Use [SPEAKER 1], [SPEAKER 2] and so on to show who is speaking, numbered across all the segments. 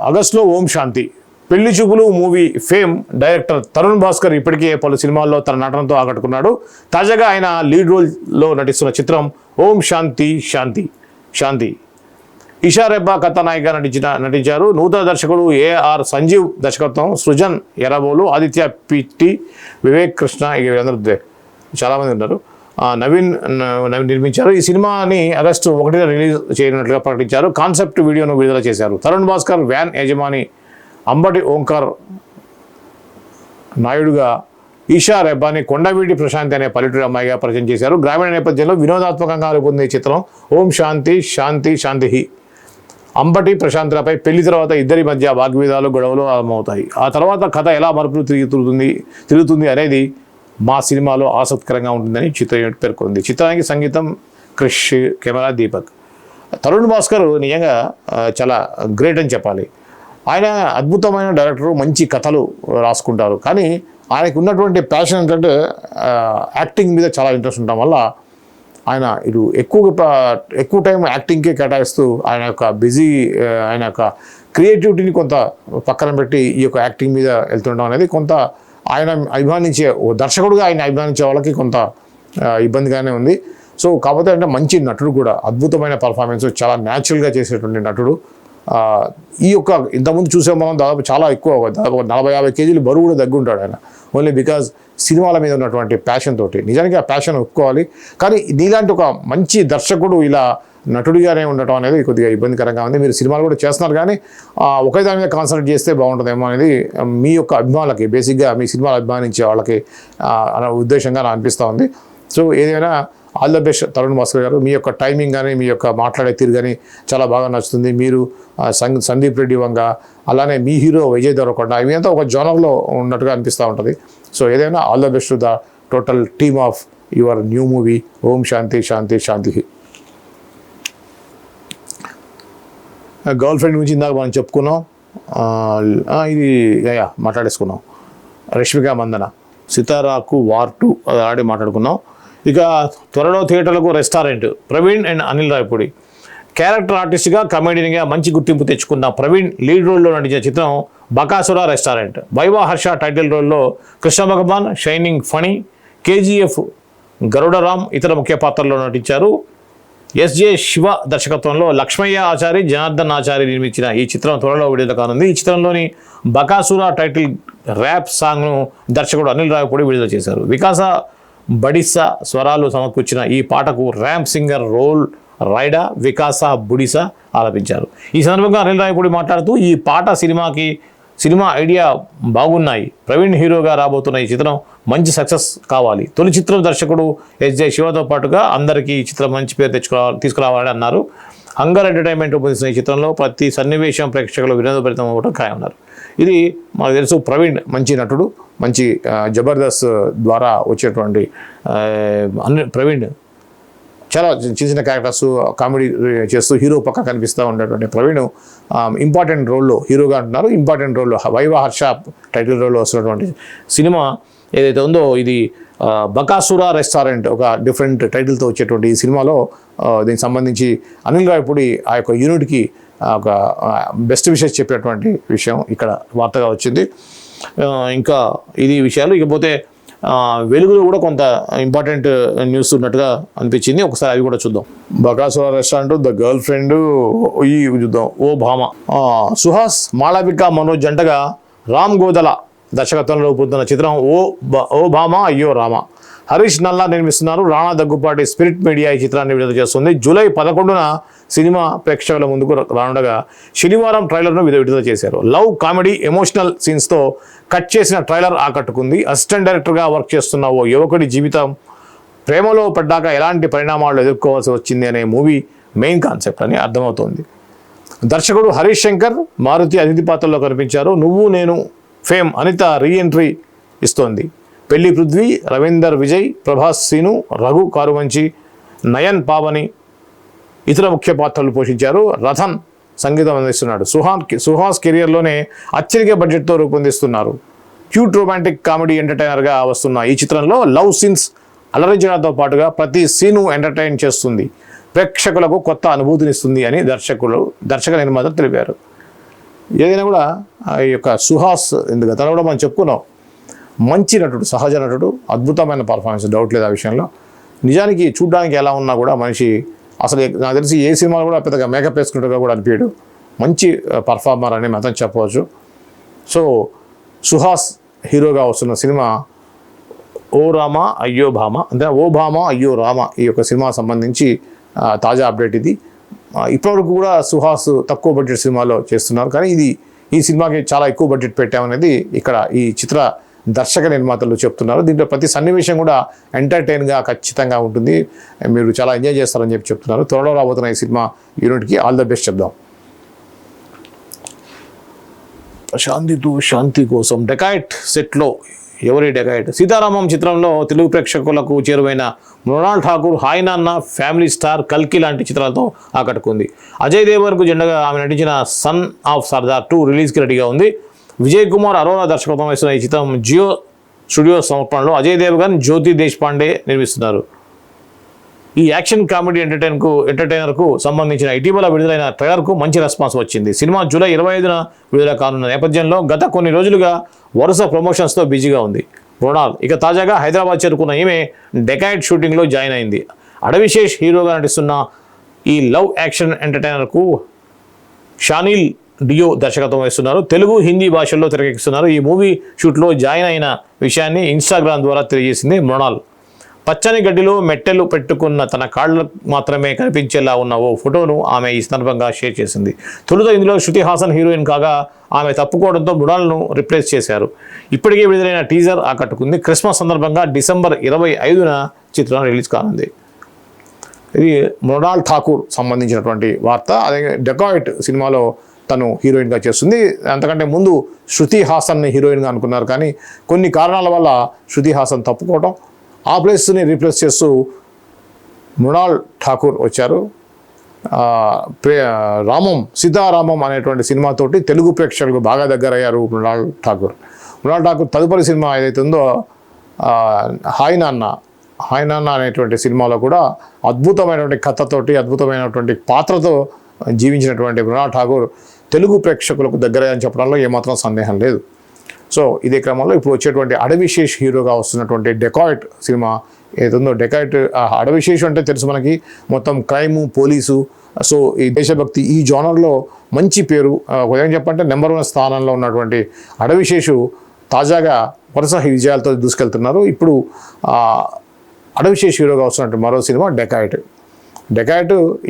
[SPEAKER 1] ఆగస్టులో ఓం శాంతి, పెళ్లి చూపులు movie fame director Tarun Bhaskar ఇప్పటికే పలు సినిమాల్లో తన నటనతో ఆకట్టుకున్నాడు. తాజాగా ఆయన లీడ్ రోల్లో నటిస్తున్న చిత్రం ఓం శాంతి శాంతి శాంతి. ఇషా రెబ్బా కథానాయిగా నటించారు. నూతన దర్శకుడు ఏఆర్ సంజీవ్ దర్శకత్వం, సృజన్ ఎర్రబోలు, ఆదిత్య పిట్టి, వివేక్ కృష్ణ, వీరందరూ చాలామంది ఉన్నారు. నవీన్ నిర్మించారు. ఈ సినిమాని ఆగస్టు 1న రిలీజ్ చేయనున్నట్లుగా ప్రకటించారు. కాన్సెప్ట్ వీడియోను విడుదల చేశారు. తరుణ్ భాస్కర్ వ్యాన్ యజమాని అంబటి ఓంకార్ నాయుడుగా, ఈషా రెబ్బాని కొండవీటి ప్రశాంతి అనే పల్లెటూరి అమ్మాయిగా పరిచయం చేశారు. గ్రామీణ నేపథ్యంలో వినోదాత్మకంగా రూపొందే చిత్రం ఓం శాంతి శాంతి శాంతి. అంబటి ప్రశాంతులపై పెళ్లి తర్వాత ఇద్దరి మధ్య వాగ్వివాదాలు, గొడవలు ఆరంభమవుతాయి. ఆ తర్వాత కథ ఎలా మలుపులు తిరుగుతుంది అనేది మా సినిమాలో ఆసక్తికరంగా ఉంటుందని చిత్ర యూనిట్ పేర్కొంది. చిత్రానికి సంగీతం క్రిష్, కెమెరా దీపక్. తరుణ్ భాస్కర్ నిజంగా చాలా గ్రేట్ అని చెప్పాలి. ఆయన అద్భుతమైన డైరెక్టరు, మంచి కథలు రాసుకుంటారు. కానీ ఆయనకు ఉన్నటువంటి ప్యాషన్ ఏంటంటే యాక్టింగ్ మీద చాలా ఇంట్రెస్ట్ ఉండటం వల్ల ఆయన ఇటు ఎక్కువ టైం యాక్టింగ్కే కేటాయిస్తూ ఆయన యొక్క క్రియేటివిటీని కొంత పక్కన పెట్టి ఈ యొక్క యాక్టింగ్ మీద వెళ్తుండడం అనేది కొంత ఆయన అభిమానించే దర్శకుడుగా ఆయన అభిమానించే వాళ్ళకి కొంత ఇబ్బందిగానే ఉంది. సో కాకపోతే అంటే మంచి నటుడు కూడా, అద్భుతమైన పర్ఫార్మెన్స్, చాలా న్యాచురల్గా చేసేటువంటి నటుడు. ఈ యొక్క ఇంతకుముందు చూసే మనం దాదాపు చాలా ఎక్కువ, దాదాపు 40-50 కేజీలు బరువు కూడా తగ్గుంటాడు ఆయన, ఓన్లీ బికాజ్ సినిమాల మీద ఉన్నటువంటి ప్యాషన్ తోటి. నిజానికి ఆ ప్యాషన్ ఒప్పుకోవాలి. కానీ నీలాంటి ఒక మంచి దర్శకుడు ఇలా నటుడిగానే ఉండటం అనేది కొద్దిగా ఇబ్బందికరంగా ఉంది. మీరు సినిమాలు కూడా చేస్తున్నారు, కానీ ఒకే దాని మీద కాన్సన్ట్రేట్ చేస్తే బాగుంటుందేమో అనేది మీ యొక్క అభిమానులకి, బేసిక్గా మీ సినిమాలు అభిమానించే వాళ్ళకి అనే ఉద్దేశంగా నాకు అనిపిస్తూ ఉంది. సో ఏదైనా all the best Tarun Bhaskar గారు. మీ యొక్క టైమింగ్ కానీ, మీ యొక్క మాట్లాడే తీరు కానీ చాలా బాగా నచ్చుతుంది. మీరు సందీప్ రెడ్డి వంగ, అలానే మీ హీరో విజయ్ దేవరకొండ, ఇవి అంతా ఒక జోనర్లో ఉన్నట్టుగా అనిపిస్తూ ఉంటుంది. సో ఏదైనా all the best to the total team of your new movie Om Shanti Shanti Shanti. Girl friend గురించి ఇందాక మనం చెప్పుకున్నాం, ఇది మాట్లాడేసుకున్నాం. రష్మిక మందన, సితారాకు వార్ 2 అది ఆల్రెడీ మాట్లాడుకున్నాం. ఇక త్వరలో థియేటర్లకు restaurant. Praveen and Anil Rayapudi. Character ఆర్టిస్ట్గా, కమెడీగా మంచి గుర్తింపు తెచ్చుకున్న ప్రవీణ్ లీడ్ రోల్లో నటించిన చిత్రం Bakasura restaurant. Viva Harsha title రోల్లో కృష్ణ భగవాన్, షైనింగ్ ఫణి, కేజీఎఫ్ గరుడరామ్ ఇతర ముఖ్య పాత్రల్లో నటించారు. ఎస్జే శివ దర్శకత్వంలో లక్ష్మయ్య ఆచారి, జనార్దన్ ఆచారి నిర్మించిన ఈ చిత్రం త్వరలో విడుదల కానుంది. ఈ చిత్రంలోని బకాసుర టైటిల్ ర్యాప్ సాంగ్ను దర్శకుడు అనిల్ రాయపూడి విడుదల చేశారు. వికాస బడిసా స్వరాలు సమకూర్చిన ఈ పాటకు ర్యాంప్ సింగర్ రోల్ రైడా, వికాస బుడిసా ఆలపించారు. ఈ సందర్భంగా అనిల్ రాయపూడి మాట్లాడుతూ ఈ పాట సినిమా ఐడియా బాగున్నాయి. ప్రవీణ్ హీరోగా రాబోతున్న ఈ చిత్రం మంచి సక్సెస్ కావాలి. తొలి చిత్రం దర్శకుడు ఎస్జే శివతో పాటుగా అందరికీ ఈ చిత్రం మంచి పేరు తీసుకురావాలని అన్నారు. హంగర్ ఎంటర్టైన్మెంట్ రూపొందిస్తున్న ఈ చిత్రంలో ప్రతి సన్నివేశం ప్రేక్షకులు వినోదభరితం అవ్వడం ఖాయమన్నారు. ఇది మనకు తెలుసు, ప్రవీణ్ మంచి నటుడు, మంచి జబర్దస్త్ ద్వారా వచ్చేటువంటి ప్రవీణ్ చాలా చిన్న చిన్న క్యారెక్టర్స్ కామెడీ చేస్తూ హీరో పక్క కనిపిస్తూ ఉండేటువంటి ప్రవీణ్ ఇంపార్టెంట్ రోల్లో హీరోగా అంటున్నారు. ఇంపార్టెంట్ రోల్లో వైవా హర్ష టైటిల్ రోల్లో వస్తున్నటువంటి సినిమా ఏదైతే ఉందో ఇది బకాసురా రెస్టారెంట్, ఒక డిఫరెంట్ టైటిల్తో వచ్చేటువంటి ఈ సినిమాలో దీనికి సంబంధించి అనిల్ రాయపూడి ఆ యొక్క యూనిట్కి ఒక బెస్ట్ విషెస్ చెప్పేటువంటి విషయం ఇక్కడ వార్తగా వచ్చింది. ఇంకా ఇది విషయాలు. ఇకపోతే వెలుగులో కూడా కొంత ఇంపార్టెంట్ న్యూస్ ఉన్నట్టుగా అనిపించింది. ఒకసారి అవి కూడా చూద్దాం. Bakasura restaurant, the girl friend, ఈ చూద్దాం. ఓ భామ. సుహాస్ మాళవిక మనోజ్ జంటగా రామ్ గోదల దర్శకత్వంలో రూపొందుతున్న చిత్రం ఓ భామ అయ్యో రామ. హరీష్ నల్లా నిర్మిస్తున్నారు. రాణా దగ్గుపాటి స్పిరిట్ మీడియా ఈ చిత్రాన్ని విడుదల చేస్తుంది. జూలై 11న సినిమా ప్రేక్షకుల ముందుకు రానుండగా శనివారం ట్రైలర్ను విడుదల చేశారు. లవ్, కామెడీ, ఎమోషనల్ సీన్స్తో కట్ చేసిన ట్రైలర్ ఆకట్టుకుంది. అసిస్టెంట్ డైరెక్టర్గా వర్క్ చేస్తున్న ఓ యువకుడి జీవితం ప్రేమలో పడ్డాక ఎలాంటి పరిణామాలు ఎదుర్కోవాల్సి వచ్చింది అనే మూవీ మెయిన్ కాన్సెప్ట్ అని అర్థమవుతోంది. దర్శకుడు హరీష్ శంకర్, మారుతి అతిథి పాత్రలో కనిపించారు. నువ్వు నేను ఫేమ్ అనిత రీఎంట్రీ ఇస్తోంది. పెళ్లి పృథ్వీ, రవీందర్ విజయ్, ప్రభాస్ సీను, రఘు కారుమంచి, నయన్ పావని ఇతర ముఖ్య పాత్రలు పోషించారు. రథన్ సంగీతం అందిస్తున్నాడు. సుహాస్ కెరియర్లోనే అత్యధిక బడ్జెట్తో రూపొందిస్తున్నారు. క్యూట్ రొమాంటిక్ కామెడీ ఎంటర్టైనర్గా వస్తున్న ఈ చిత్రంలో లవ్ సీన్స్ అలరించడంతో పాటుగా ప్రతి సీను ఎంటర్టైన్ చేస్తుంది, ప్రేక్షకులకు కొత్త అనుభూతినిస్తుంది అని దర్శక నిర్మాతలు తెలిపారు. ఏదైనా కూడా ఈ యొక్క సుహాస్ ఎందుకు గతంలో కూడా మనం చెప్పుకున్నాం, మంచి నటుడు, సహజ నటుడు, అద్భుతమైన పర్ఫార్మెన్స్, డౌట్ లేదు ఆ విషయంలో. నిజానికి చూడ్డానికి ఎలా ఉన్నా కూడా మనిషి అసలు నాకు తెలిసి ఏ సినిమాలో కూడా పెద్దగా మేకప్ వేసుకున్నట్టుగా కూడా అనిపించడు. మంచి పర్ఫార్మర్ అని మాత్రం చెప్పవచ్చు. సో సుహాస్ హీరోగా వస్తున్న సినిమా ఓ రామ అయ్యో భామ, అంటే ఓ భామ అయ్యో రామ, ఈ యొక్క సినిమా సంబంధించి తాజా అప్డేట్ ఇది. ఇప్పటివరకు కూడా సుహాస్ తక్కువ బడ్జెట్ సినిమాలో చేస్తున్నారు, కానీ ఈ సినిమాకి చాలా ఎక్కువ బడ్జెట్ పెట్టామనేది ఇక్కడ ఈ చిత్ర దర్శక నిర్మాతలు చెప్తున్నారు. దీంట్లో ప్రతి సన్నివేశం కూడా ఎంటర్టైన్గా ఖచ్చితంగా ఉంటుంది, మీరు చాలా ఎంజాయ్ చేస్తారని చెప్తున్నారు. త్వరలో రాబోతున్న ఈ సినిమా యూనిట్కి ఆల్ ద బెస్ట్ చెప్దాం. శాంతి కోసం డెకాయిట్ సెట్లో ఎవరి డెకాయిట్? సీతారామం చిత్రంలో తెలుగు ప్రేక్షకులకు చేరువైన మృణాల్ ఠాకూర్ హాయ్ నాన్న, ఫ్యామిలీ స్టార్, కల్కి లాంటి చిత్రాలతో ఆకట్టుకుంది. అజయ్ దేవగన్కు జెండగా ఆమె నటించిన సన్ ఆఫ్ సర్దార్ 2 రిలీజ్కి రెడీగా ఉంది. విజయ్ కుమార్ అరోరా దర్శకత్వం వహిస్తున్న ఈ చిత్రం జియో స్టూడియో సమర్పణలో అజయ్ దేవగన్, జ్యోతి దేశ్పాండే నిర్మిస్తున్నారు. ఈ యాక్షన్ కామెడీ ఎంటర్టైనర్కు సంబంధించిన ఇటీవల విడుదలైన ట్రైలర్కు మంచి రెస్పాన్స్ వచ్చింది. సినిమా జూలై 25న విడుదల కానున్న నేపథ్యంలో గత కొన్ని రోజులుగా వరుస ప్రమోషన్స్తో బిజీగా ఉంది మృణాల్. ఇక తాజాగా హైదరాబాద్ చేరుకున్న ఈమె డెకాయిట్ షూటింగ్లో జాయిన్ అయింది. అడవిశేష్ హీరోగా నటిస్తున్న ఈ లవ్ యాక్షన్ ఎంటర్టైనర్కు షానిల్ డియో దర్శకత్వం వహిస్తున్నారు. తెలుగు, హిందీ భాషల్లో తెరకెక్కిస్తున్నారు. ఈ మూవీ షూట్లో జాయిన్ అయిన విషయాన్ని ఇన్స్టాగ్రామ్ ద్వారా తెలియజేసింది మృణాల్. పచ్చని గడ్డిలో మెట్టెలు పెట్టుకున్న తన కాళ్ళు మాత్రమే కనిపించేలా ఉన్న ఓ ఫోటోను ఆమె ఈ సందర్భంగా షేర్ చేసింది. తొలుత ఇందులో శృతి హాసన్ హీరోయిన్ కాగా ఆమె తప్పుకోవడంతో మృణాల్ను రిప్లేస్ చేశారు. ఇప్పటికే విడుదలైన టీజర్ ఆకట్టుకుంది. క్రిస్మస్ సందర్భంగా డిసెంబర్ 25న చిత్రం రిలీజ్ కానుంది. ఇది మృణాల్ ఠాకూర్ సంబంధించినటువంటి వార్త. అదే డెకాయిట్ సినిమాలో తను హీరోయిన్గా చేస్తుంది. అంతకంటే ముందు శృతి హాసన్ని హీరోయిన్గా అనుకున్నారు, కానీ కొన్ని కారణాల వల్ల శృతి హాసన్ తప్పుకోవడం, ఆ ప్లేస్ని రీప్లేస్ చేస్తూ మృణాల్ ఠాకూర్ వచ్చారు. సీతారామం అనేటువంటి సినిమాతోటి తెలుగు ప్రేక్షకులకు బాగా దగ్గరయ్యారు మృణాల్ ఠాకూర్. తదుపరి సినిమా ఏదైతే ఉందో హాయ్ నాన్న అనేటువంటి సినిమాలో కూడా అద్భుతమైనటువంటి కథతోటి, అద్భుతమైనటువంటి పాత్రతో జీవించినటువంటి మృణాల్ ఠాకూర్ తెలుగు ప్రేక్షకులకు దగ్గరయ్యని చెప్పడంలో ఏమాత్రం సందేహం లేదు. సో ఇదే క్రమంలో ఇప్పుడు వచ్చేటువంటి అడవిశేష్ హీరోగా వస్తున్నటువంటి డెకాయిట్ సినిమా ఏదైతుందో, డెకాయిట్ అడవిశేష్ అంటే తెలుసు మనకి, మొత్తం క్రైము, పోలీసు, సో ఈ దేశభక్తి ఈ జోనర్లో మంచి పేరు, ఉదయం చెప్పంటే నెంబర్ 1 స్థానంలో ఉన్నటువంటి అడవిశేషు తాజాగా వరుస విజయాలతో దూసుకెళ్తున్నారు. ఇప్పుడు అడవిశేష్ హీరోగా వస్తున్నట్టు మరో సినిమా డెకాయిట్.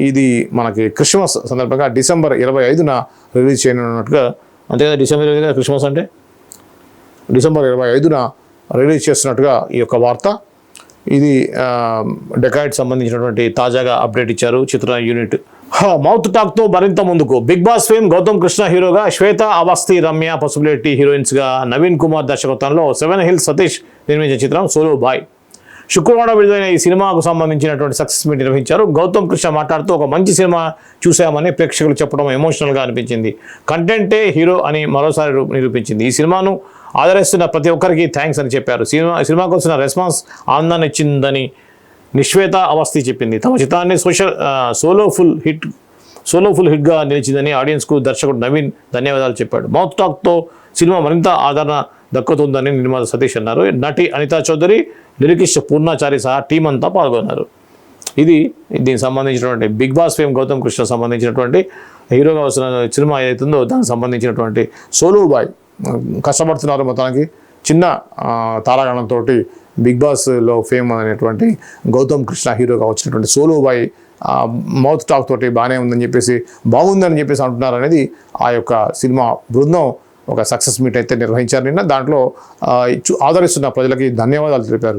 [SPEAKER 1] ఇది మనకి క్రిస్మస్ సందర్భంగా డిసెంబర్ 25న రిలీజ్ చేయనున్నట్టుగా, అంతే కదా, డిసెంబర్ 25 క్రిస్మస్ అంటే డిసెంబర్ 25న రిలీజ్ చేస్తున్నట్టుగా ఈ యొక్క వార్త. ఇది డెకాయిట్ సంబంధించినటువంటి తాజాగా అప్డేట్ ఇచ్చారు చిత్ర యూనిట్. మౌత్ టాక్తో మరింత ముందుకు. Big boss fame Gautam Krishna హీరోగా, శ్వేత అవస్థి, రమ్య పసుపులేటి హీరోయిన్స్గా, నవీన్ కుమార్ దర్శకత్వంలో 7 హిల్స్ సతీష్ నిర్మించిన చిత్రం సోలో బాయ్. శుక్రవారం విడుదలైన ఈ సినిమాకు సంబంధించినటువంటి సక్సెస్ మీట్ నిర్వహించారు. గౌతమ్ కృష్ణ మాట్లాడుతూ ఒక మంచి సినిమా చూసామని ప్రేక్షకులు చెప్పడం ఎమోషనల్గా అనిపించింది. కంటెంటే హీరో అని మరోసారి నిరూపించింది. ఈ సినిమాను ఆదరిస్తున్న ప్రతి ఒక్కరికి థ్యాంక్స్ అని చెప్పారు. సినిమాకు వచ్చిన రెస్పాన్స్ ఆనందాన్ని ఇచ్చిందని నిశ్వేత అవస్థి చెప్పింది. తమ చిత్రాన్ని సోలో ఫుల్ హిట్గా నిలిచిందని ఆడియన్స్కు దర్శకుడు నవీన్ ధన్యవాదాలు చెప్పాడు. మౌత్ టాక్తో సినిమా మరింత ఆదరణ దక్కుతుందని నిర్మాత సతీష్ అన్నారు. నటి అనితా చౌదరి, లిరికిస్ట్ పూర్ణాచారి సహా టీం అంతా పాల్గొన్నారు. దీనికి సంబంధించినటువంటి big boss fame Gautam Krishna సంబంధించినటువంటి హీరోగా వస్తున్న సినిమా ఏదైతుందో దానికి సంబంధించినటువంటి సోలో బాయ్. కష్టపడుతున్నారు మొత్తానికి, చిన్న తారాగణంతో బిగ్ బాస్లో ఫేమ్ అనేటువంటి గౌతమ్ కృష్ణ హీరోగా వచ్చినటువంటి సోలో బాయ్ మౌత్ టాక్ తోటి బాగుందని చెప్పేసి అంటున్నారు అనేది ఆ యొక్క సినిమా బృందం ఒక సక్సెస్ మీట్ అయితే నిర్వహించారు నిన్న. దాంట్లో ఆదరిస్తున్న ప్రజలకి ధన్యవాదాలు తెలిపారు.